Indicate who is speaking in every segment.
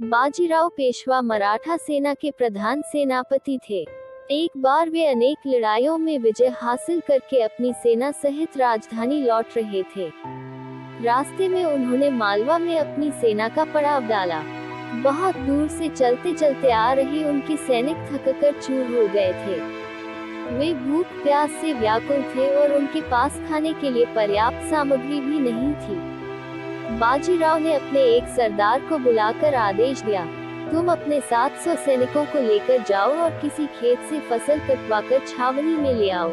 Speaker 1: बाजीराव पेशवा मराठा सेना के प्रधान सेनापति थे। एक बार वे अनेक लड़ाइयों में विजय हासिल करके अपनी सेना सहित राजधानी लौट रहे थे। रास्ते में उन्होंने मालवा में अपनी सेना का पड़ाव डाला। बहुत दूर से चलते चलते आ रहे उनके सैनिक थककर चूर हो गए थे। वे भूख प्यास से व्याकुल थे और उनके पास खाने के लिए पर्याप्त सामग्री भी नहीं थी। बाजीराव ने अपने एक सरदार को बुलाकर आदेश दिया, तुम अपने 700 सैनिकों को लेकर जाओ और किसी खेत से फसल कटवाकर छावनी में ले आओ।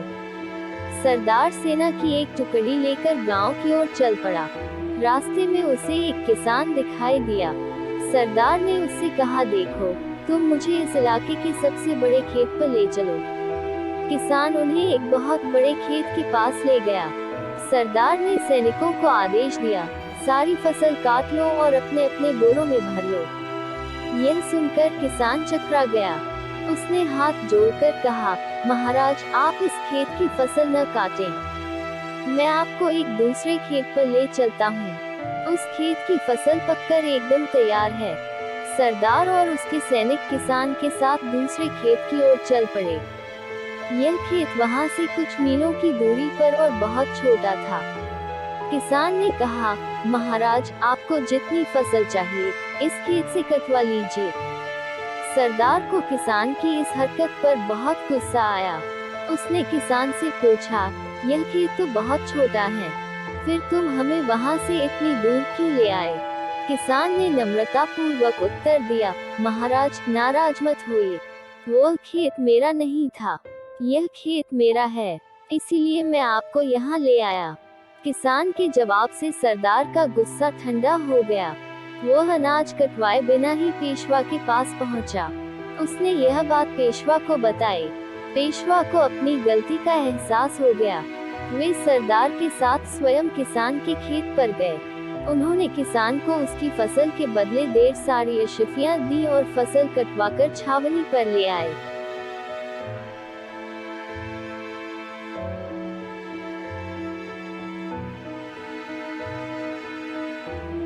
Speaker 1: सरदार सेना की एक टुकड़ी लेकर गांव की ओर चल पड़ा। रास्ते में उसे एक किसान दिखाई दिया। सरदार ने उससे कहा, देखो, तुम मुझे इस इलाके के सबसे बड़े खेत पर ले चलो। किसान उन्हें एक बहुत बड़े खेत के पास ले गया। सरदार ने सैनिकों को आदेश दिया, सारी फसल काट लो और अपने अपने बोरों में भर लो। यह सुनकर किसान चकरा गया। उसने हाथ जोड़कर कहा, महाराज, आप इस खेत की फसल न काटें। मैं आपको एक दूसरे खेत पर ले चलता हूँ। उस खेत की फसल पककर एकदम तैयार है। सरदार और उसके सैनिक किसान के साथ दूसरे खेत की ओर चल पड़े। यह खेत वहां से कुछ मीलों की दूरी पर और बहुत छोटा था। किसान ने कहा, महाराज, आपको जितनी फसल चाहिए इस खेत से कटवा लीजिए। सरदार को किसान की इस हरकत पर बहुत गुस्सा आया। उसने किसान से पूछा, यह खेत तो बहुत छोटा है, फिर तुम हमें वहां से इतनी दूर क्यों ले आए? किसान ने नम्रता पूर्वक उत्तर दिया, महाराज, नाराज मत होइए, वो खेत मेरा नहीं था, यह खेत मेरा है, इसीलिए मैं आपको यहाँ ले आया। किसान के जवाब से सरदार का गुस्सा ठंडा हो गया। वो अनाज कटवाए बिना ही पेशवा के पास पहुंचा। उसने यह बात पेशवा को बताई। पेशवा को अपनी गलती का एहसास हो गया। वे सरदार के साथ स्वयं किसान के खेत पर गए। उन्होंने किसान को उसकी फसल के बदले 1.5 सारी अशर्फियां दी और फसल कटवाकर छावनी पर ले आए।